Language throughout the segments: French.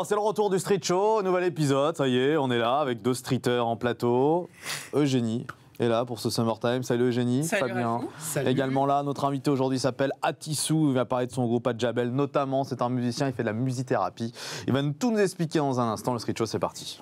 C'est le retour du Street Show, nouvel épisode, ça y est, on est là avec 2 streeters en plateau. Eugénie est là pour ce Summertime. Salut Eugénie. Salut Fabien. Salut. Également là, notre invité aujourd'hui s'appelle Atissou, il va parler de son groupe Adjabel notamment, c'est un musicien, il fait de la musithérapie. Il va tout nous expliquer dans un instant, le Street Show c'est parti.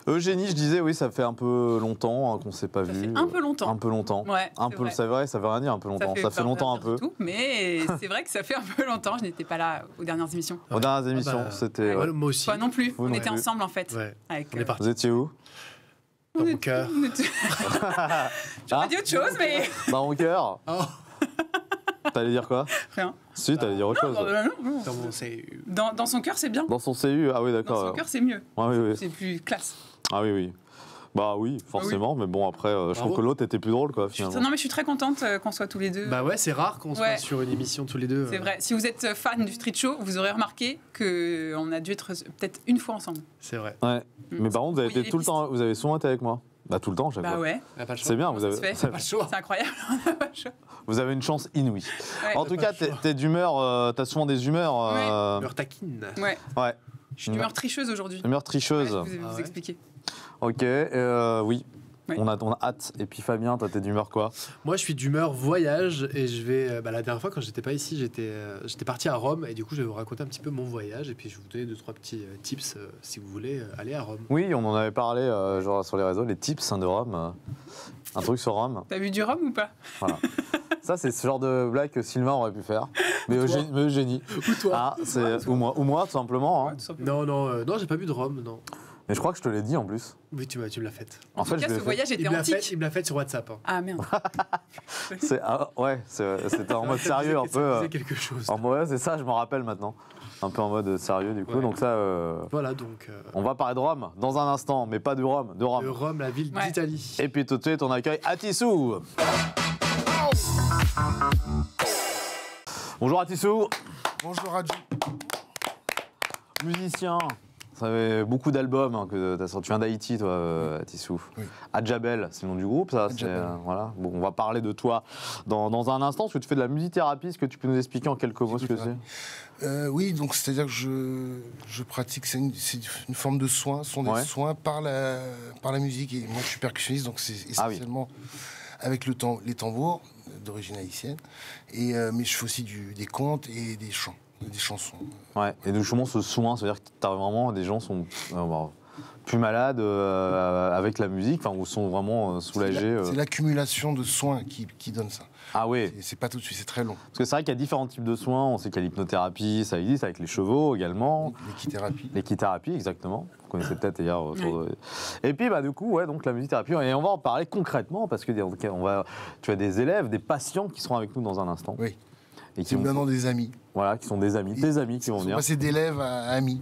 Eugénie, je disais, oui, ça fait un peu longtemps qu'on ne s'est pas vu. Un peu longtemps. Un peu longtemps. Ouais, c'est vrai, ça veut rien dire un peu longtemps. Ça fait longtemps un peu. Tout, mais c'est vrai que ça fait un peu longtemps. Je n'étais pas là aux dernières émissions. Aux dernières émissions, c'était. Ouais, moi aussi. Toi non plus. Vous on non était plus. ensemble en fait. Ouais. Avec, On est parti. Vous étiez où? Dans mon cœur. J'aurais dit autre chose, mais. Dans mon cœur. Oh. T'allais dire quoi? Rien. Si, t'allais dire autre chose. Non. Dans mon CU. Dans son cœur, c'est bien. Dans son CU, ah oui, Dans d'accord. son cœur, c'est mieux. Ah, oui, oui. C'est plus classe. Ah oui, oui. Bah oui, forcément, mais bon, après, je trouve que l'autre était plus drôle, quoi, finalement. Non, mais je suis très contente qu'on soit tous les deux. Bah ouais, c'est rare qu'on soit sur une émission tous les deux. C'est vrai. Si vous êtes fan du Street Show, vous aurez remarqué qu'on a dû être peut-être une fois ensemble. C'est vrai. Ouais. Mais par contre, vous avez été tout le temps, vous avez souvent été avec moi. Bah tout le temps, chaque fois. Bah ouais. C'est bien, vous avez. Pas le choix. C'est incroyable. On a pas le choix. Vous avez une chance inouïe. Ouais. En tout cas, t'es d'humeur, t'as souvent des humeurs. Humeur taquine. Ouais. Ouais. Je suis d'humeur tricheuse aujourd'hui. Humeur tricheuse. Ouais, je vais vous expliquer. Ok, oui. Ouais. On a hâte. Et puis Fabien, t'es d'humeur quoi? Moi, je suis d'humeur voyage et je vais. La dernière fois, quand j'étais pas ici, j'étais parti à Rome et du coup, je vais vous raconter un petit peu mon voyage et puis je vais vous donner 2-3 petits tips si vous voulez aller à Rome. Oui, on en avait parlé genre sur les réseaux, les tips de Rome. Un truc sur Rome. T'as bu du rhum ou pas? Voilà. Ça, c'est ce genre de blague que Sylvain aurait pu faire. Mais Eugénie. Ou toi. Ah, ou moi, tout simplement. Hein. Tout simplement. Non, j'ai pas bu de Rome, non. Mais je crois que je te l'ai dit en plus. Oui, tu me l'as faite. En tout cas, ce voyage était antique. Il me l'a fait sur WhatsApp. Hein. Ah merde. C'était en mode sérieux un peu. Ça disait quelque chose. Ouais, c'est ça, je m'en rappelle maintenant. Un peu en mode sérieux du coup. Ouais. Donc ça. Voilà, donc. On va parler de Rome dans un instant, mais pas de Rome, de Rome. De Rome, la ville d'Italie. Et puis tout de suite, on accueille Atissou. Bonjour Atissou. Bonjour Adjou. Musicien. Ça fait beaucoup d'albums que tu as sorti. Tu viens d'Haïti, toi, Atissou. Oui. Adjabel, c'est le nom du groupe, ça. Voilà. Bon, on va parler de toi dans un instant, parce que tu fais de la musithérapie. Est-ce que tu peux nous expliquer en quelques mots ce que c'est? Oui, donc c'est-à-dire que je pratique, c'est une forme de soin, ce sont des soins par la musique. Et moi, je suis percussionniste, donc c'est essentiellement avec les tambours d'origine haïtienne. Mais je fais aussi des contes et des chants. Des chansons. Ouais, et justement ce soin, c'est-à-dire que t'as vraiment des gens sont plus malades avec la musique, ou sont vraiment soulagés. C'est l'accumulation de soins qui donne ça. Ah oui. C'est pas tout de suite, c'est très long. Parce que c'est vrai qu'il y a différents types de soins. On sait qu'il y a l'hypnothérapie, ça existe avec les chevaux également. L'équithérapie. L'équithérapie, exactement. Vous connaissez peut-être hier autour de... Et puis du coup, donc la musithérapie. Et on va en parler concrètement parce que tu as des élèves, des patients qui seront avec nous dans un instant. Oui. Et qui sont maintenant des amis. Voilà, qui sont des amis, tes amis qui vont venir. Passer d'élèves à amis.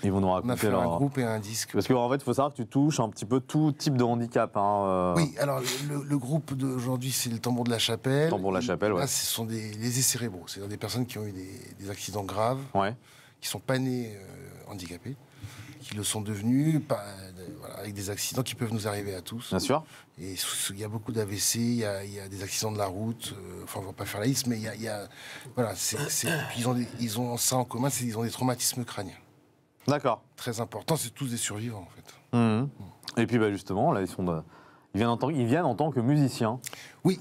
Ils vont nous raconter on a fait un groupe et un disque. Parce qu'en fait, il faut savoir que tu touches un petit peu tout type de handicap. Oui, alors le groupe d'aujourd'hui, c'est le Tambour de la Chapelle. Tambour de la Chapelle, ouais. Là, ce sont des lésés cérébraux. C'est-à-dire des personnes qui ont eu des accidents graves, qui ne sont pas nés handicapés, qui le sont devenus avec des accidents qui peuvent nous arriver à tous. Bien sûr. Et il y a beaucoup d'AVC, il y a des accidents de la route. On ne va pas faire la liste, mais il y a voilà, puis ils ont ça en commun, c'est qu'ils ont des traumatismes crâniens. D'accord. Très important, c'est tous des survivants en fait. Mmh. Et puis justement, là, ils viennent en tant que musiciens. Oui,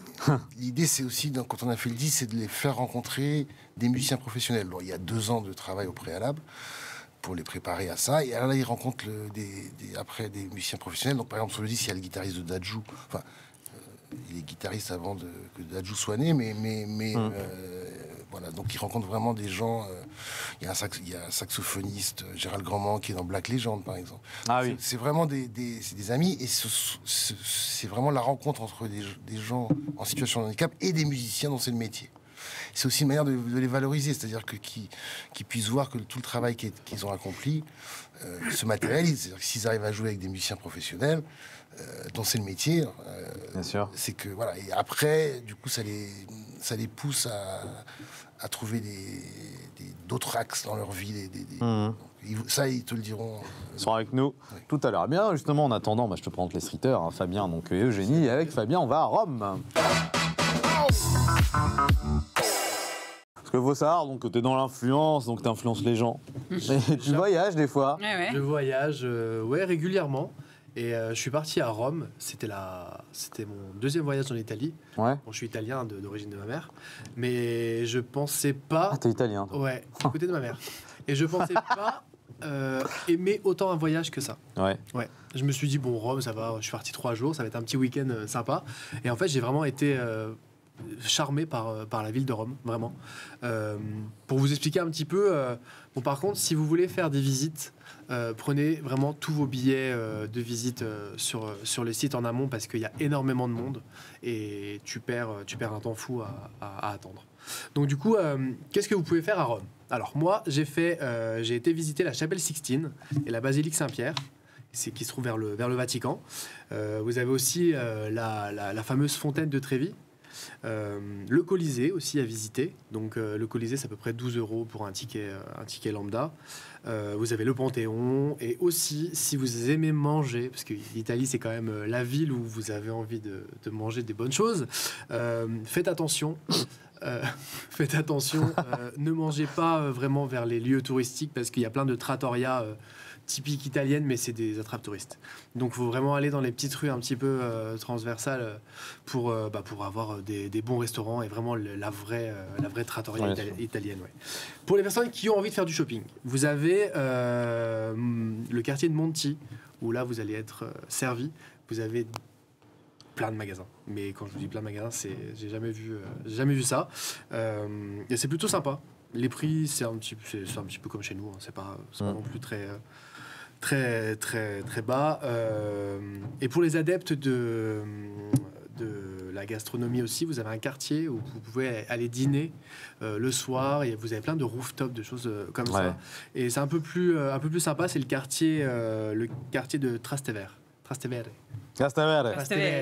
l'idée c'est aussi, quand on a fait le disque, c'est de les faire rencontrer des musiciens professionnels. Alors, il y a 2 ans de travail au préalable pour les préparer à ça. Et là, ils rencontrent après des musiciens professionnels. Donc par exemple, sur le disque, il y a le guitariste de Dadju. Enfin, il est guitariste avant que Dadju soit né, mais voilà, donc ils rencontrent vraiment des gens. Il y a un saxophoniste, Gérald Grandman, qui est dans Black Legend, par exemple. Ah oui. C'est vraiment des amis, et c'est vraiment la rencontre entre des gens en situation de handicap et des musiciens dont c'est le métier. C'est aussi une manière de les valoriser, c'est-à-dire qu'ils puissent voir que tout le travail qu'ils ont accompli se matérialise. C'est-à-dire que s'ils arrivent à jouer avec des musiciens professionnels, dont c'est le métier, Bien sûr. c'est que voilà. Et après, du coup, ça les pousse à trouver d'autres axes dans leur vie. Donc, ça, ils te le diront. Ils seront avec nous tout à l'heure. Bien, justement, en attendant, je te présente les streeters, hein, Fabien, donc Eugénie. Et avec Fabien, on va à Rome. Parce que faut savoir, donc, que tu es dans l'influence, donc tu influences les gens. Et tu voyages des fois. Ouais. Je voyage régulièrement. Et je suis parti à Rome. C'était mon deuxième voyage en Italie. Ouais. Bon, je suis italien d'origine de ma mère. Mais je pensais pas... Ah, t'es italien, toi. Ouais, à côté de ma mère. Et je pensais pas aimer autant un voyage que ça. Ouais. Ouais. Je me suis dit, bon, Rome, ça va. Je suis parti 3 jours. Ça va être un petit week-end sympa. Et en fait, j'ai vraiment été... charmé par la ville de Rome, vraiment. Pour vous expliquer un petit peu, bon, par contre, si vous voulez faire des visites, prenez vraiment tous vos billets de visite sur les sites en amont parce qu'il y a énormément de monde et tu perds un temps fou à attendre. Donc du coup, qu'est-ce que vous pouvez faire à Rome? Alors moi, j'ai été visiter la chapelle Sixtine et la basilique Saint-Pierre. Qui se trouve vers le Vatican. Vous avez aussi la fameuse fontaine de Trévi. Le Colisée aussi à visiter. Donc le Colisée, c'est à peu près 12 € pour un ticket lambda. Vous avez le Panthéon. Et aussi, si vous aimez manger, parce que l'Italie, c'est quand même la ville où vous avez envie de manger des bonnes choses, faites attention. Faites attention, ne mangez pas vraiment vers les lieux touristiques parce qu'il y a plein de trattoria typiques italiennes, mais c'est des attrapes touristes. Donc il faut vraiment aller dans les petites rues un petit peu transversales pour avoir des bons restaurants et vraiment la vraie trattoria italienne. Ouais. Pour les personnes qui ont envie de faire du shopping, vous avez le quartier de Monti, où là vous allez être servi. Vous avez plein de magasins. Mais quand je vous dis plein de magasins, j'ai jamais vu ça. Et c'est plutôt sympa. Les prix, c'est un petit peu comme chez nous. Hein. C'est pas non plus très bas. Et pour les adeptes de la gastronomie aussi, vous avez un quartier où vous pouvez aller dîner le soir. Et vous avez plein de rooftops, de choses comme ça. Et c'est un peu plus sympa. C'est le quartier de Trastevere.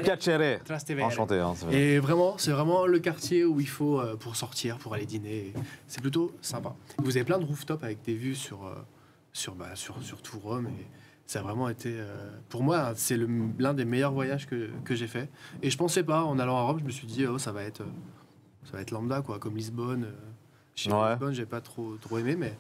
Piacere. Trastevere. Enchanté. Hein, et vraiment, c'est vraiment le quartier où il faut pour sortir, pour aller dîner. C'est plutôt sympa. Vous avez plein de rooftops avec des vues sur tout Rome. Et ça a vraiment été, pour moi, c'est l'un des meilleurs voyages que j'ai fait. Et je pensais pas, en allant à Rome, je me suis dit, ça va être lambda, quoi, comme Lisbonne. Lisbonne, j'ai pas trop aimé, mais...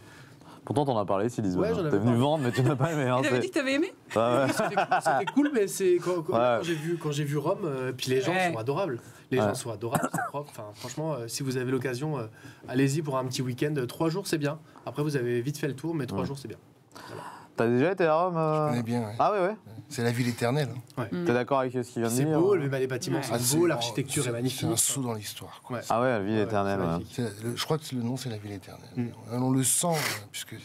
Pourtant, t'en as parlé ici, Lisbonne. Ouais, j'en avais T'es venu parlé. vendre, mais tu n'as pas aimé. Hein, Tu avais dit que tu avais aimé? Ouais. C'était cool, mais c'est quand j'ai vu Rome, puis les gens sont adorables. Les gens sont adorables, c'est propre. Enfin, franchement, si vous avez l'occasion, allez-y pour un petit week-end. 3 jours, c'est bien. Après, vous avez vite fait le tour, mais 3 jours, c'est bien. Voilà. T'as déjà été à Rome Je connais bien, ouais. Ah ouais. C'est la ville éternelle. Hein. Ouais. T'es d'accord avec ce qu'il vient de C'est dire? beau, les bâtiments Ouais. sont beaux, l'architecture est magnifique. C'est un saut dans l'histoire. Quoi. Ouais. Ah ouais, la ville éternelle. c'est Ouais. magnifique. Je crois que le nom, c'est la ville éternelle. On le sent, puisque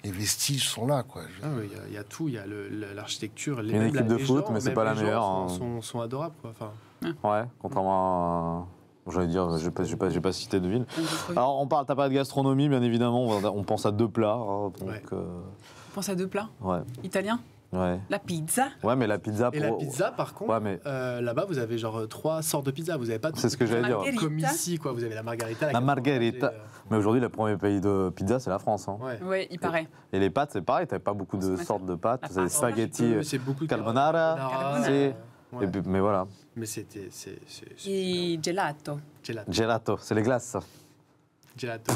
les vestiges sont là. Quoi. Il y a tout, il y a l'architecture. Une équipe de foot, mais c'est pas la meilleure. Hein. Sont adorables. Quoi. Enfin, Ouais, contrairement à... J'allais dire, je vais pas citer de ville. Alors, t'as pas de gastronomie, bien évidemment. On pense à 2 plats. Hein, donc, Ouais. On pense à 2 plats ouais. italiens. Ouais. La pizza. Ouais, mais la pizza... et la pizza, par contre, Ouais, mais... là-bas, vous avez genre 3 sortes de pizza. Vous avez pas C'est ce que j'allais dire. Margherita. comme ici, quoi. Vous avez la margarita. La margherita. et, Mais aujourd'hui, le premier pays de pizza, c'est la France. Hein. ouais. Oui, il paraît. Et les pâtes, c'est pareil. T'avais pas beaucoup de Consommateur. sortes de pâtes. La C'est des pâte. spaghettis, C'est beaucoup de carbonara, c'est- ouais. et puis- mais voilà. Mais c'est Et gelato. gelato. Gelato, c'est les glaces, ça. Gelato.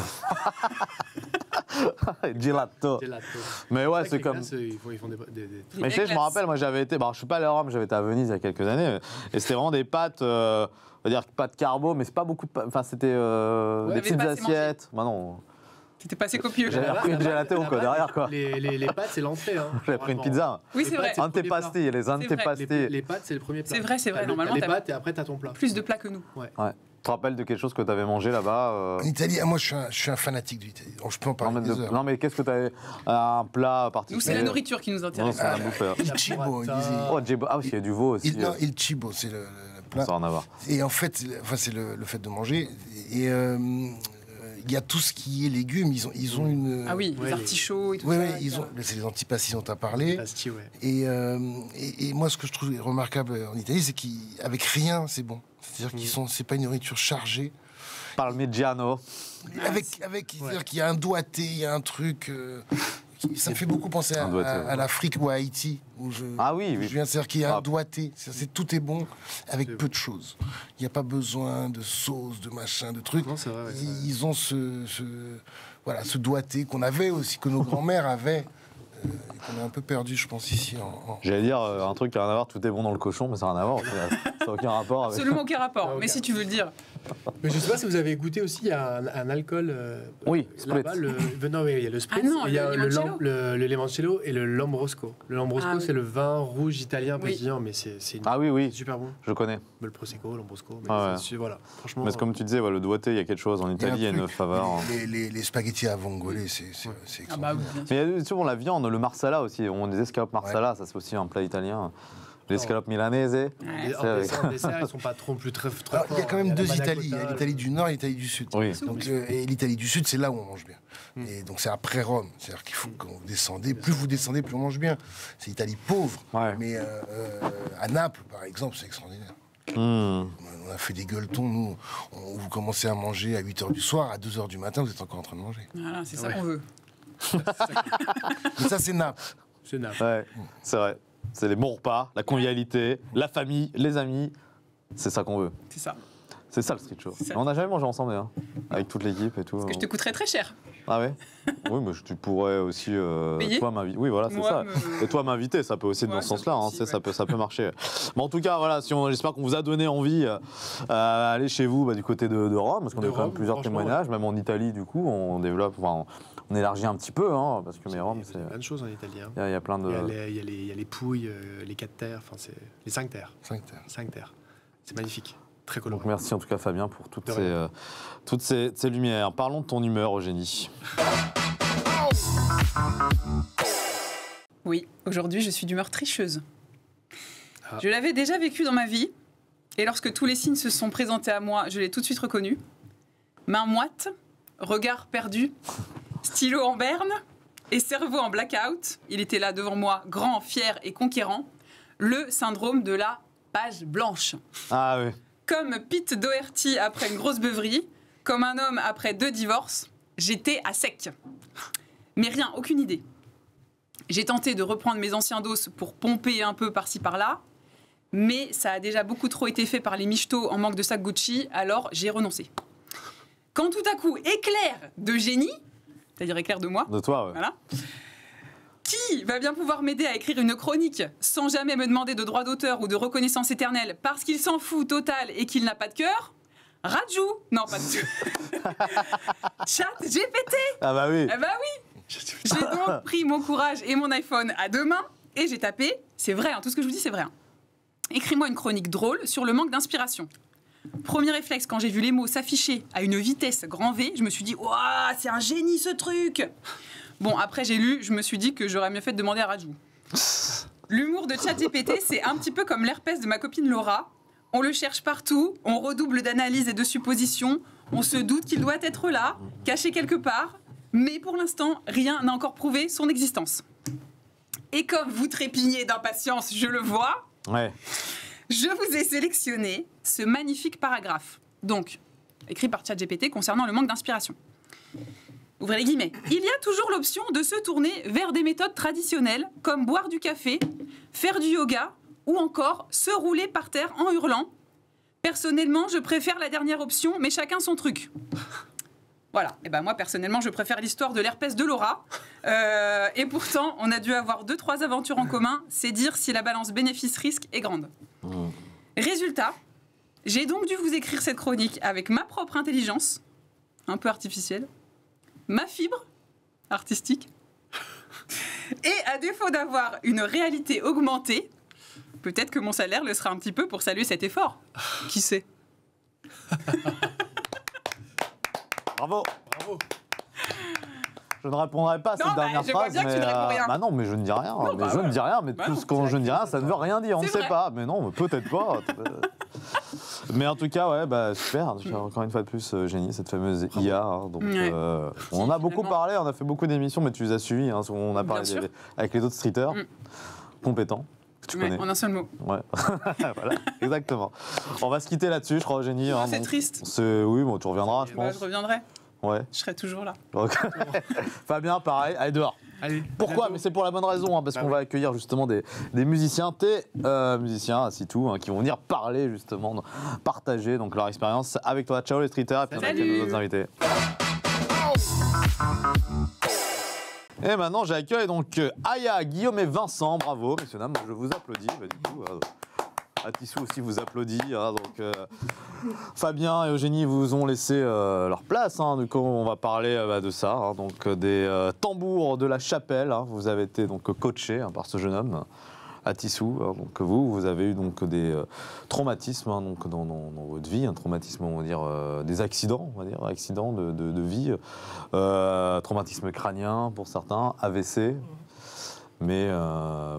Gelato. Gelato. Mais ouais, Avec c'est les comme... glaces, ils font des Mais tu sais, je me rappelle, moi j'avais été, je suis pas allé à Rome, j'avais été à Venise il y a quelques années, et c'était vraiment des pâtes, on va dire pâtes carbo, mais c'est pas beaucoup de pâtes, enfin c'était des t'avais petites pas assez mangé. assiettes. Bah non. T'étais pas assez copieux. J'avais repris une gelato, quoi, derrière, quoi. Les pâtes, c'est l'entrée. Hein, J'avais pris une pizza. Oui, c'est vrai. Antepasti, les antepasti. Les pâtes, c'est le premier plat. C'est vrai. Normalement, les t'as pâtes et après, t'as ton plat. plus de plats que nous. Ouais. Tu te rappelles de quelque chose que tu avais mangé là-bas En Italie, moi je suis un fanatique de l'Italie. Donc, je peux en parler des heures. Non, mais qu'est-ce que tu avais. Un plat particulier? Nous, c'est la nourriture qui nous Non, intéresse. c'est la bouffe. Il cibo, il disait. Oh, Djebo. Ah oui, il y a du veau aussi. Non, il cibo, c'est le plat. Ça en a voir. Et en fait, c'est le fait de manger. Et il y a tout ce qui est légumes. Ils ont une. Ah oui, Ouais, les artichauts et tout Oui, ça. c'est les antipastis dont tu as parlé. Pasti, ouais. Et moi, ce que je trouve remarquable en Italie, c'est qu'avec rien, c'est bon. C'est-à-dire c'est pas une nourriture chargée. Parmigiano. C'est-à-dire qu'il y a un doigté, il y a un truc. Ça me fait beaucoup penser à l'Afrique ou à Haïti. Ah oui, Je oui. viens de dire qu'il y a un doigté. Tout est bon avec peu de choses. Il n'y a pas besoin de sauce, de machin, de trucs. Non, c'est vrai, ouais, Ils ont ce doigté qu'on avait aussi, que nos grands-mères avaient. Et qu'on a un peu perdu, je pense, ici. J'allais dire un truc qui n'a rien à voir, tout est bon dans le cochon, mais ça n'a rien à voir. Ça n'a aucun rapport avec. Absolument aucun rapport. Ah, Mais aucun. si tu veux le dire. Mais je sais pas si vous avez goûté aussi un alcool. Oui, là-bas, non, mais il y a le spritz, Ah non, il y a le limoncello. le limoncello et le lambrosco. Le lambrosco, Ah oui. c'est le vin rouge italien Oui. pétillant, mais c'est Ah oui, super bon. je connais. Le prosecco, lambrosco, mais Ah ouais. voilà. Franchement. Mais c'est comme tu disais, le doigté, il y a quelque chose. En Italie, il y a une faveur. Les spaghettis à vongole, c'est Ah bah extraordinaire. oui, bien sûr. Mais il y a souvent la viande, le marsala aussi. On des escalopes marsala, ça c'est aussi un plat italien. L'escalope milanese. Ouais. En dessert, ils sont pas trop plus très forts. Alors, il y a quand même deux la Italies. Il y a Manacota, l'Italie du Nord et l'Italie du Sud. Oui. Donc, et l'Italie du Sud, c'est là où on mange bien. Et donc c'est après Rome. C'est-à-dire qu'il faut que vous descendez. Plus vous descendez, plus on mange bien. C'est l'Italie pauvre. Ouais. Mais à Naples, par exemple, c'est extraordinaire. Mmh. On a fait des gueuletons. Nous, vous commencez à manger à 8h du soir. À 2h du matin, vous êtes encore en train de manger. Voilà, c'est ça Ouais. qu'on veut. Mais ça, c'est Naples. C'est Naples. Ouais, c'est vrai. C'est les bons repas, la convivialité, la famille, les amis. C'est ça qu'on veut. C'est ça. C'est ça le street show. C'est ça. On n'a jamais mangé ensemble, hein, avec toute l'équipe et tout. Parce que je te coûterais très cher. Ah ouais. Oui, mais tu pourrais aussi Payer toi m'inviter. Oui, voilà, c'est Moi, ça. me- Et toi m'inviter, ça peut aussi être Ouais, dans ce ça sens-là. peut Hein, aussi, tu sais, ouais. ça peut marcher. Mais en tout cas, voilà, j'espère qu'on vous a donné envie d'aller chez vous du côté de Rome, parce qu'on a De eu quand même Rome, plusieurs franchement, témoignages, même en Italie, du coup, on développe, enfin, on élargit un petit peu, hein, parce que mais Rome, Il y a plein de choses en italien. il y a plein de. Il y a les pouilles, les 4 terres, enfin c'est les 5 terres. 5 terres. 5 terres. C'est magnifique. Très Donc coloré. merci en tout cas Fabien pour toutes De ces lumières. Parlons de ton humeur, Eugénie. Oui, aujourd'hui, je suis d'humeur tricheuse. Ah. Je l'avais déjà vécu dans ma vie, et lorsque tous les signes se sont présentés à moi, je l'ai tout de suite reconnu. Main moite, regard perdu, stylo en berne et cerveau en blackout. Il était là devant moi, grand, fier et conquérant. Le syndrome de la page blanche. Ah oui. Comme Pete Doherty après une grosse beuverie, comme un homme après 2 divorces, j'étais à sec. Mais rien, aucune idée. J'ai tenté de reprendre mes anciens dos pour pomper un peu par-ci par-là, mais ça a déjà beaucoup trop été fait par les michetots en manque de sac Gucci, alors j'ai renoncé. Quand tout à coup, éclair de génie, c'est-à-dire éclair de moi, De toi, ouais. voilà. Qui va bien pouvoir m'aider à écrire une chronique sans jamais me demander de droit d'auteur ou de reconnaissance éternelle parce qu'il s'en fout total et qu'il n'a pas de cœur? Rajou. Non, pas de Chat GPT. Ah bah oui. Eh bah oui. J'ai donc pris mon courage et mon iPhone à 2 mains et j'ai tapé, c'est vrai, hein, tout ce que je vous dis c'est vrai. Hein. Écris-moi une chronique drôle sur le manque d'inspiration. Premier réflexe, quand j'ai vu les mots s'afficher à une vitesse grand V, je me suis dit, waouh, c'est un génie ce truc. Bon, après j'ai lu, je me suis dit que j'aurais mieux fait de demander à Rajou. L'humour de ChatGPT, c'est un petit peu comme l'herpès de ma copine Laura. On le cherche partout, on redouble d'analyse et de suppositions, on se doute qu'il doit être là, caché quelque part, mais pour l'instant, rien n'a encore prouvé son existence. Et comme vous trépignez d'impatience, je le vois, Ouais. je vous ai sélectionné ce magnifique paragraphe. Donc, écrit par ChatGPT concernant le manque d'inspiration. Ouvrez les guillemets. Il y a toujours l'option de se tourner vers des méthodes traditionnelles, comme boire du café, faire du yoga, ou encore se rouler par terre en hurlant. Personnellement, je préfère la dernière option, mais chacun son truc. Voilà. Et ben moi, personnellement, je préfère l'histoire de l'herpès de Laura. Et pourtant, on a dû avoir 2-3 aventures en commun. C'est dire si la balance bénéfice-risque est grande. Résultat, j'ai donc dû vous écrire cette chronique avec ma propre intelligence, un peu artificielle, ma fibre artistique. Et à défaut d'avoir une réalité augmentée, peut-être que mon salaire le sera un petit peu pour saluer cet effort. Qui sait? Bravo. Bravo. Je ne répondrai pas à cette Non, bah, dernière je vois phrase, bien que tu ne réponds rien. bah non, mais je ne dis rien. Non, bah je ouais. ne dis rien, mais Bah tout non, ce qu'on c'est je ne dis vrai rien, que ça ne veut rien dire. On ne C'est sait vrai. pas. Mais non, mais peut-être pas. Mais en tout cas, ouais, bah super. Encore une fois de plus, génie cette fameuse IA. Hein, donc, Ouais. on en a beaucoup Finalement. parlé. On a fait beaucoup d'émissions, mais tu les as suivies. Hein, on a parlé Bien sûr. avec les autres streeters compétents que tu Ouais, connais. en un seul mot. Ouais, voilà, exactement. On va se quitter là-dessus, je crois, Eugénie. Hein, C'est donc, triste. Oui, bon, tu reviendras, je Bah, pense. je reviendrai. Ouais. Je serai toujours là. Donc, Fabien, pareil, allez dehors. Allez. Pourquoi? bientôt. Mais c'est pour la bonne raison, hein, parce Bah qu'on oui. va accueillir justement des musiciens, musiciens, c'est tout, hein, qui vont venir parler justement, partager donc leur expérience avec toi. Ciao les streeters, et puis on accueille Salut. nos autres invités. Et maintenant, j'accueille donc Aya, Guillaume et Vincent. Bravo, messieurs, dames, je vous applaudis. Bah, du coup, Atissou aussi vous applaudit. Hein, donc, Fabien et Eugénie vous ont laissé leur place. Hein, du coup, on va parler de ça. Hein, donc, des tambours de la chapelle. Hein, vous avez été donc coaché hein, par ce jeune homme, Atissou. Hein, donc, vous avez eu donc des traumatismes hein, donc, dans votre vie. Un traumatisme, on va dire, des accidents, on va dire, accidents de vie. Traumatisme crânien pour certains, AVC. Mais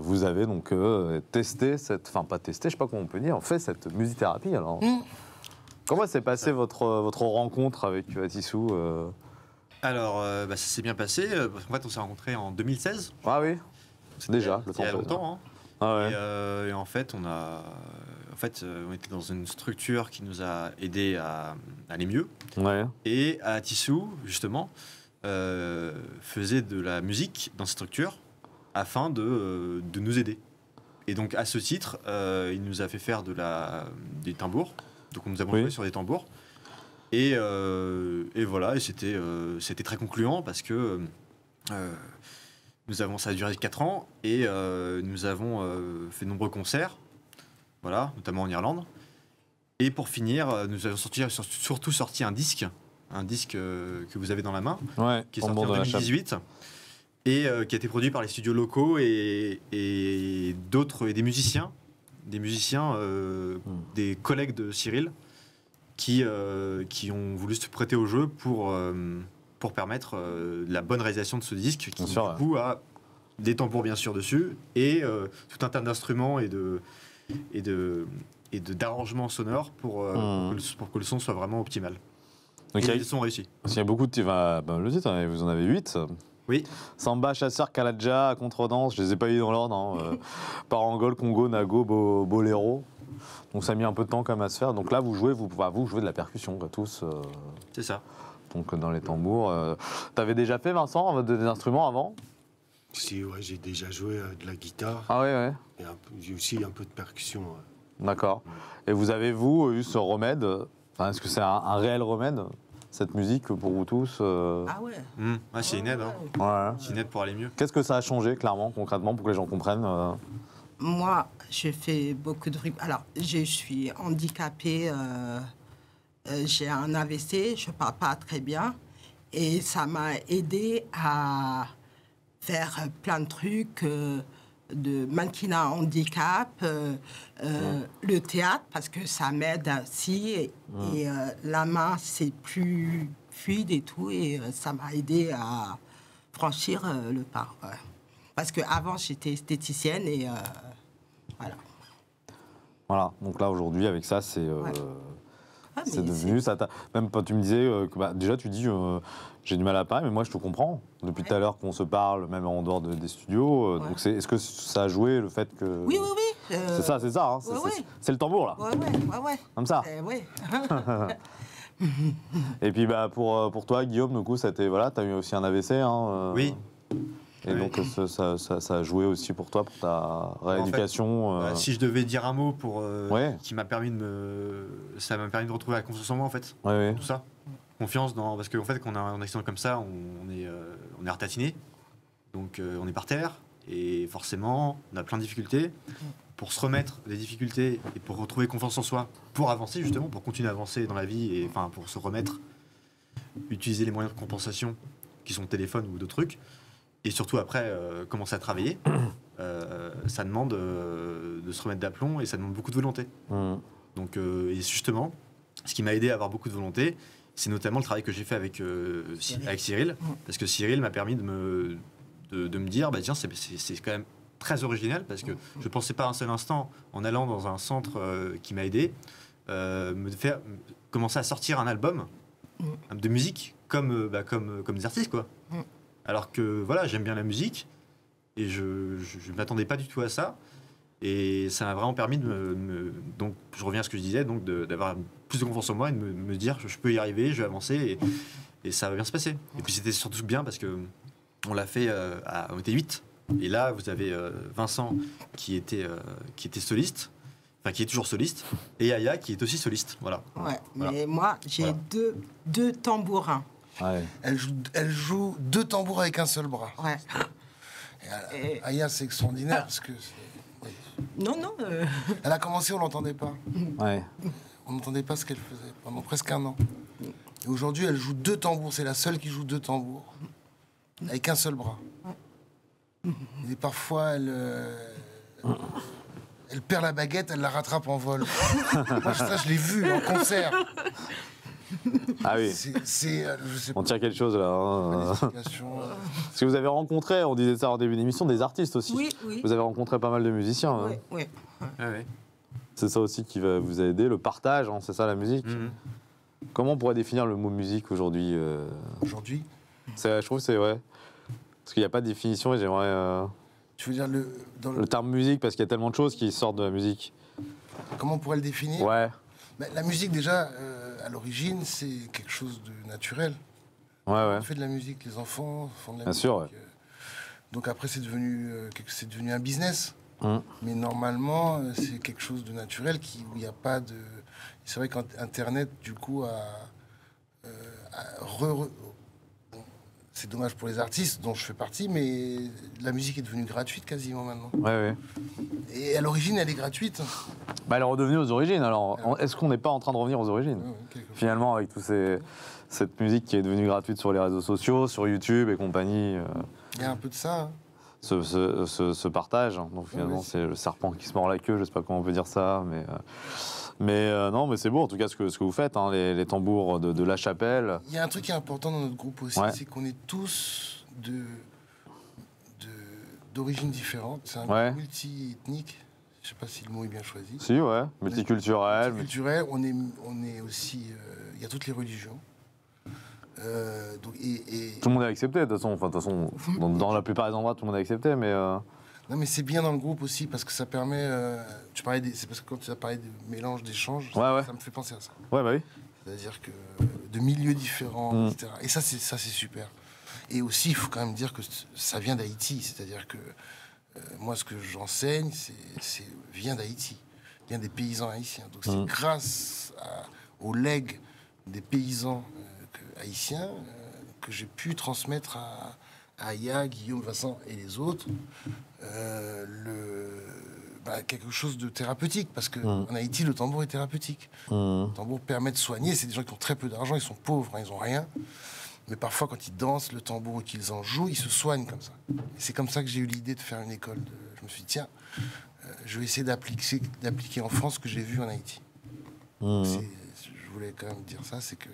vous avez donc testé enfin pas testé, je sais pas comment on peut dire, fait cette musithérapie alors. Comment s'est passée votre rencontre avec Atissou Alors, ça s'est bien passé, parce qu'en fait, on s'est rencontrés en 2016. Ah oui, déjà, le C'était il y a temps passe. longtemps. Hein. Ah ouais. Et en fait, on était dans une structure qui nous a aidés à aller mieux. Ouais. Et Atissou, justement, faisait de la musique dans cette structure afin de nous aider. Et donc, à ce titre, il nous a fait faire des tambours. Donc, nous avons Oui. joué sur des tambours. Et voilà, et c'était très concluant parce que ça a duré 4 ans et nous avons fait de nombreux concerts, voilà, notamment en Irlande. Et pour finir, nous avons surtout sorti un disque que vous avez dans la main, Ouais. qui est sorti Tambour en de la chapelle. 2018 et qui a été produit par les studios locaux et des musiciens, des collègues de Cyril qui ont voulu se prêter au jeu pour permettre la bonne réalisation de ce disque qui Bien sûr, du coup a des tambours bien sûr dessus et tout un tas d'instruments et d'arrangements sonores pour que le son soit vraiment optimal. Donc, Et il y a- les sons réussis. il y a beaucoup de le titre, hein, vous en avez 8. Oui. Samba, chasseur, kaladja, contredanse, je les ai pas eu dans l'ordre. Hein, Parangol, Congo, Nago, Boléro. Donc ça a mis un peu de temps quand même à se faire. Donc là, vous jouez de la percussion, quoi, tous. C'est ça. Donc dans les tambours. T'avais déjà fait, Vincent, des instruments avant? Si, ouais, j'ai déjà joué de la guitare Ah ouais. et j'ai aussi un peu de percussion. Ouais. D'accord. Et vous avez, vous, eu ce remède est-ce que c'est un réel remède, cette musique, pour vous tous Ah ouais. Ouais, c'est une aide. Hein. Ouais. C'est une aide pour aller mieux. Qu'est-ce que ça a changé, clairement, concrètement, pour que les gens comprennent Moi, je fais beaucoup de trucs. Alors, je suis handicapée, j'ai un AVC, je ne parle pas très bien. Et ça m'a aidé à faire plein de trucs, de mannequinat handicap, le théâtre, parce que ça m'aide aussi. Et la main, c'est plus fluide et tout. Et ça m'a aidé à franchir le pas. Ouais. Parce qu'avant, j'étais esthéticienne et voilà. Voilà. Donc là, aujourd'hui, avec ça, c'est... Ah, C'est mais devenu ça. Même quand tu me disais que déjà tu dis j'ai du mal à parler, mais moi je te comprends depuis tout à l'heure qu'on se parle, même en dehors des studios. Ouais. Donc est-ce que ça a joué le fait que Oui, oui, oui. c'est ça, hein, ouais, ouais. c'est le tambour là, Ouais. comme ça. Ouais. Et puis pour toi, Guillaume, du coup, t'as eu aussi un AVC, hein, Oui. Et Oui. donc ça a joué aussi pour toi, pour ta rééducation. Si je devais dire un mot pour Ouais. qui m'a permis ça m'a permis de retrouver la confiance en moi en fait, Ouais. tout ça. Confiance parce qu'en fait quand on a un accident comme ça, on est ratatiné, donc on est par terre et forcément on a plein de difficultés. Pour se remettre des difficultés et pour retrouver confiance en soi, pour avancer justement, pour continuer à avancer dans la vie et enfin pour se remettre, utiliser les moyens de compensation qui sont téléphone ou d'autres trucs. Et surtout après, commencer à travailler, ça demande de se remettre d'aplomb et ça demande beaucoup de volonté. Donc, et justement, ce qui m'a aidé à avoir beaucoup de volonté, c'est notamment le travail que j'ai fait avec Cyril, parce que Cyril m'a permis de me dire, bah tiens, c'est quand même très original, parce que je ne pensais pas un seul instant, en allant dans un centre qui m'a aidé, me faire commencer à sortir un album de musique comme des artistes, quoi. Alors que voilà, j'aime bien la musique et je ne m'attendais pas du tout à ça. Et ça m'a vraiment permis donc je reviens à ce que je disais, donc d'avoir plus de confiance en moi et de me dire je peux y arriver, je vais avancer et ça va bien se passer. Et puis c'était surtout bien parce que on l'a fait, on était 8. Et là, vous avez Vincent qui était soliste, enfin qui est toujours soliste, et Aya qui est aussi soliste. Voilà. Ouais, Voilà. mais moi, j'ai deux tambourins. Ouais. Elle joue 2 tambours avec un seul bras. Ouais. Et Aya, c'est extraordinaire parce que Non. elle a commencé, on l'entendait pas. Ouais. On n'entendait pas ce qu'elle faisait pendant presque un an. Et aujourd'hui, elle joue 2 tambours. C'est la seule qui joue 2 tambours avec un seul bras. Et parfois, elle perd la baguette, elle la rattrape en vol. Moi, ça, je l'ai vu en concert. Ah oui. Je sais On tient quelque chose là. Hein. l'explication. Parce que vous avez rencontré, on disait ça en début d'émission, des artistes aussi. Oui. Vous avez rencontré pas mal de musiciens. Hein. Oui. Ah ouais. C'est ça aussi qui va vous aider, le partage, hein, c'est ça la musique. Comment on pourrait définir le mot musique aujourd'hui Aujourd'hui, Je trouve que c'est vrai. Parce qu'il n'y a pas de définition et j'aimerais. tu veux dire Le terme musique, parce qu'il y a tellement de choses qui sortent de la musique. comment on pourrait le définir? Ouais. Ben, la musique, déjà, à l'origine, c'est quelque chose de naturel. Ouais. On fait de la musique, les enfants font de la Bien musique. sûr, ouais. Donc après, c'est devenu un business. Mais normalement, c'est quelque chose de naturel où il n'y a pas de... C'est vrai qu'Internet, du coup, bon, c'est dommage pour les artistes dont je fais partie, mais la musique est devenue gratuite quasiment maintenant. Ouais. Et à l'origine, elle est gratuite. Bah, elle est redevenue aux origines. Alors, est-ce qu'on n'est pas en train de revenir aux origines Quelquefois. finalement, avec cette musique qui est devenue gratuite sur les réseaux sociaux, sur YouTube et compagnie, Il y a un peu de ça. Hein. ce partage. Donc finalement, Ouais, c'est le serpent qui se mord la queue. Je sais pas comment on peut dire ça, mais non, mais c'est beau en tout cas ce que vous faites, hein, les tambours de La Chapelle. Il y a un truc qui est important dans notre groupe aussi, Ouais. c'est qu'on est tous d'origines différentes. C'est un Ouais. groupe multi-ethnique. Je sais pas si le mot est bien choisi. Si, ouais, multiculturel. Culturel, on est aussi... Il y a toutes les religions. Donc, Tout le monde est accepté, de toute façon. Dans la plupart des endroits, tout le monde est accepté, mais... Non, mais c'est bien dans le groupe aussi parce que ça permet... c'est parce que quand tu as parlé de mélange, d'échange, Ouais. ça me fait penser à ça. Ouais, bah oui. C'est-à-dire que de milieux différents, etc. Et ça, c'est super. Et aussi, il faut quand même dire que ça vient d'Haïti. C'est-à-dire que moi, ce que j'enseigne, vient d'Haïti. Vient des paysans haïtiens. Donc c'est grâce au legs des paysans haïtiens que j'ai pu transmettre à Aya, Guillaume, Vincent et les autres quelque chose de thérapeutique, parce qu'en Haïti, le tambour est thérapeutique. Le tambour permet de soigner. C'est des gens qui ont très peu d'argent, ils sont pauvres, hein, ils n'ont rien. Mais parfois, quand ils dansent le tambour ou qu'ils en jouent, ils se soignent comme ça. Et c'est comme ça que j'ai eu l'idée de faire une école. Je me suis dit, tiens, je vais essayer d'appliquer en France ce que j'ai vu en Haïti. Je voulais quand même dire ça, c'est que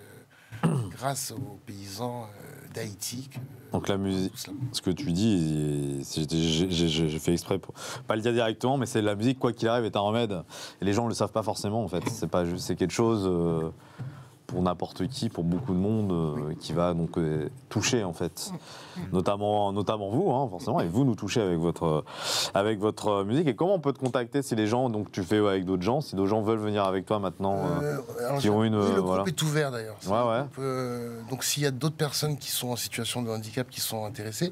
grâce aux paysans d'Haïti... Donc la musique, ce que tu dis, j'ai fait exprès pour pas le dire directement, mais c'est la musique, quoi qu'il arrive, est un remède. Et les gens ne le savent pas forcément, en fait. C'est quelque chose pour n'importe qui, pour beaucoup de monde, qui va donc toucher, en fait. Notamment vous, hein, forcément, et vous nous touchez avec votre musique. Et comment on peut te contacter si les gens, donc tu fais avec d'autres gens, si d'autres gens veulent venir avec toi maintenant, qui ont une... Oui, le voilà. groupe est ouvert d'ailleurs. Ouais. Donc s'il y a d'autres personnes qui sont en situation de handicap qui sont intéressées,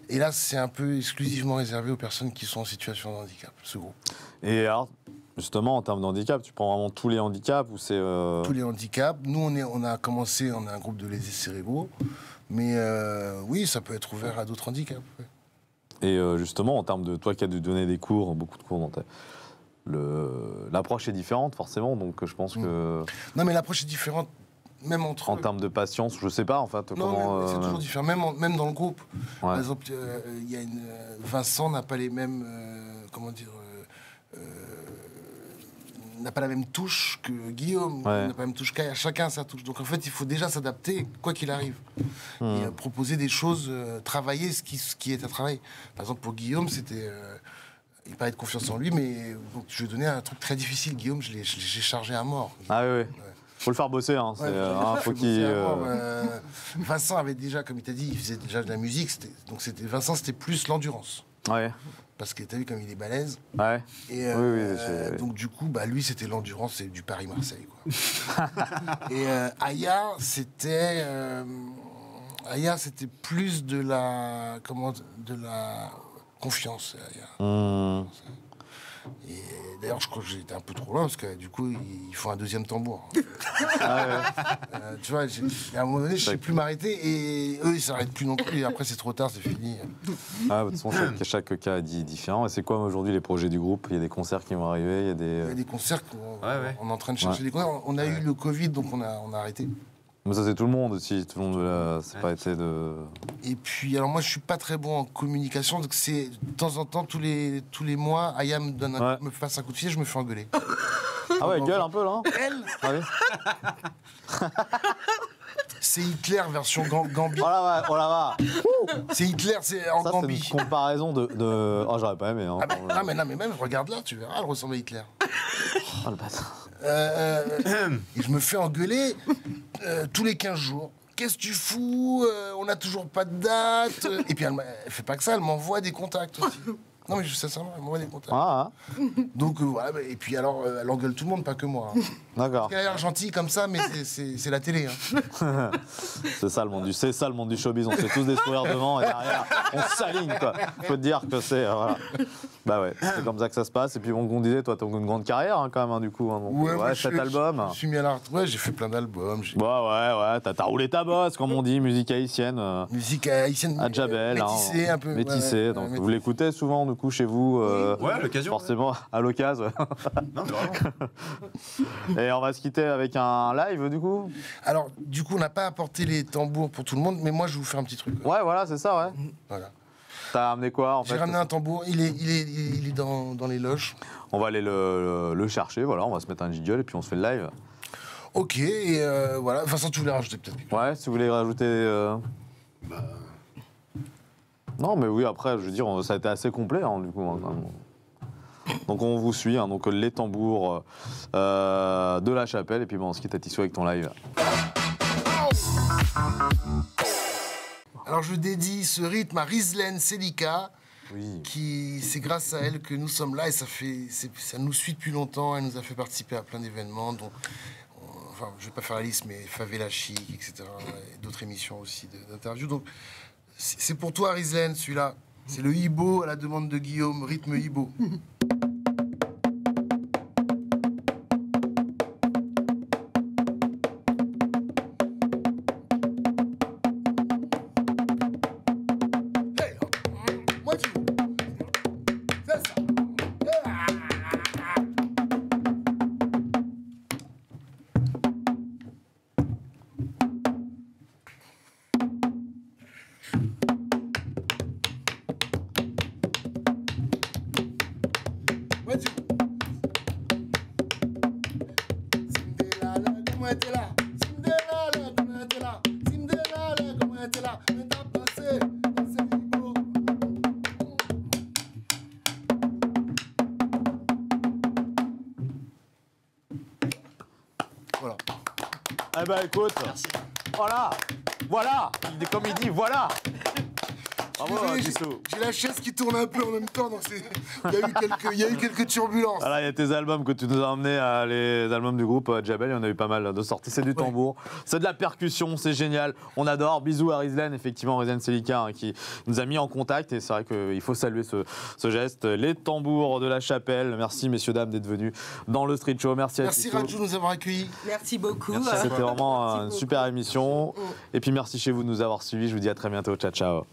et là c'est un peu exclusivement réservé aux personnes qui sont en situation de handicap, ce groupe. Et alors, justement, en termes de handicap, tu prends vraiment tous les handicaps ou c'est... Tous les handicaps. Nous, on a commencé, on a un groupe de lésés cérébraux, mais oui, ça peut être ouvert à d'autres handicaps. Ouais. Et justement, en termes de toi qui as dû donner des cours, beaucoup de cours dans l'approche est différente, forcément, donc je pense que... Non, mais l'approche est différente même entre En eux. termes de patience, je sais pas en fait. Non, comment, mais c'est toujours différent, même dans le groupe. Ouais. Par exemple, il y a Vincent n'a pas les mêmes, comment dire, n'a pas la même touche que Guillaume, Ouais. n'a pas la même touche qu'Aya. Chacun a sa touche. Donc en fait, il faut déjà s'adapter, quoi qu'il arrive. Et proposer des choses, travailler ce qui est à travailler. Par exemple, pour Guillaume, c'était... il parlait de confiance en lui, mais donc, je lui ai donné un truc très difficile. Guillaume, j'ai chargé à mort. Ah oui, oui. Faut le faire bosser, hein. Ouais, Faut je qu'il. bossais à mort, Vincent avait déjà, comme il t'a dit, il faisait déjà de la musique. Vincent, c'était plus l'endurance. Ouais. Parce que t'as vu comme il est balèze. Ouais. Et Oui, donc du coup, lui, c'était l'endurance, c'est du Paris-Marseille, quoi. Et Aya, c'était plus de la confiance. Aya. Et d'ailleurs, je crois que j'étais un peu trop loin parce que du coup, il faut un deuxième tambour. Tu vois, à un moment donné, je ne sais plus m'arrêter et eux, ils s'arrêtent plus non plus. Et après, c'est trop tard, c'est fini. Ah, de toute façon, chaque cas est différent. Et c'est quoi aujourd'hui les projets du groupe? Il y a des concerts qui vont arriver, il y a des. Il y a des concerts qu'on Ouais. on est en train de chercher des concerts. On a eu le Covid, donc on a arrêté. Mais ça, c'est tout le monde aussi. Tout le monde, c'est pas été de. Et puis, alors moi, je suis pas très bon en communication, donc c'est de temps en temps, tous les mois, Aya me donne me passe un coup de fil, je me fais engueuler. Ah ouais, gueule un peu là. Elle, Ah oui. c'est Hitler version Gambie. Oh là va, oh là va. C'est Hitler, c'est en Ça, c'est Gambie. une comparaison de. Oh, j'aurais pas aimé. Hein. Ah mais même, regarde là, tu verras, elle ressemble à Hitler. Oh le bâtard. Et je me fais engueuler tous les 15 jours. Qu'est-ce que tu fous On n'a toujours pas de date. Et puis elle fait pas que ça, elle m'envoie des contacts aussi. Non mais sincèrement, elle m'envoie des contacts. Ah, Donc voilà, et puis alors elle engueule tout le monde, pas que moi. Hein. d'accord. Elle a l'air gentille comme ça, mais c'est la télé. Hein. C'est ça le monde du showbiz. On se fait tous des sourires devant et derrière, on s'aligne quoi. Faut te dire que c'est voilà. Bah ouais, c'est comme ça que ça se passe. Et puis bon, on disait, toi, t'as une grande carrière hein, quand même hein, du coup. Hein, donc, moi, cet album. Je suis mis à l'art. Ouais, j'ai fait plein d'albums. Ouais, t'as roulé ta bosse, comme on dit, musique haïtienne. Musique haïtienne. À Djabel, métissée, un peu. Métissée. Donc vous l'écoutez souvent du coup chez vous. Ouais, à l'occasion. Forcément, à l'occasion. Non, mais vraiment. Et on va se quitter avec un live du coup. Alors, du coup, on n'a pas apporté les tambours pour tout le monde, mais moi, je vais vous faire un petit truc. Ouais, voilà, c'est ça, ouais. Voilà. T'as ramené quoi en fait? J'ai ramené un tambour, il est dans les loges. On va aller le chercher, voilà, on va se mettre un jingle et puis on se fait le live. Ok, et voilà. Vincent, tu voulais rajouter peut-être quelque chose? Ouais, si vous voulez rajouter. Non, mais oui, après, je veux dire, ça a été assez complet, hein, du coup. Hein, quand même. Donc on vous suit, hein, donc les tambours de la chapelle, et puis bon, on se quitte à Tissot avec ton live. Alors je dédie ce rythme à Rizlen Selika, Oui. qui c'est grâce à elle que nous sommes là et ça nous suit depuis longtemps. Elle nous a fait participer à plein d'événements, dont, enfin je vais pas faire la liste, mais Favela Chic, etc. Et d'autres émissions aussi d'interviews. Donc c'est pour toi Rizlen, celui-là. C'est le Ibo à la demande de Guillaume, rythme Ibo. Voilà. Eh ben écoute, voilà, comme il dit, voilà. Bravo, Désolé, Tissot. j'ai la chaise qui tourne un peu en même temps, donc il y a eu quelques turbulences. Voilà, il y a tes albums que tu nous as emmenés, les albums du groupe Djabel, il y en a eu pas mal de sorties. C'est du tambour, c'est de la percussion, c'est génial. On adore. Bisous à Rizlen, effectivement, Rizlen Selika, hein, qui nous a mis en contact. Et c'est vrai qu'il faut saluer ce geste. Les tambours de la chapelle. Merci, messieurs, dames, d'être venus dans le Street Show. Merci à Tissot. Rajou de nous avoir accueillis. Merci beaucoup. C'était vraiment une beaucoup. super émission. Et puis merci chez vous de nous avoir suivis. Je vous dis à très bientôt. Ciao, ciao.